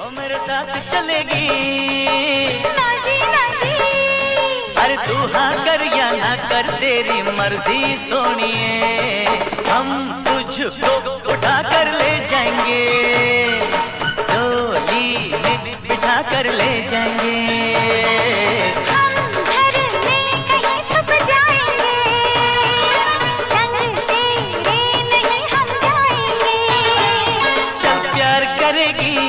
ओ मेरे साथ चलेगी? ना जी ना जी। अरे तू हाँ कर या ना कर तेरी मर्जी सोनिए, हम तुझको उठा कर ले जाएंगे, डोली में बिठा कर ले जाएंगे। करेगी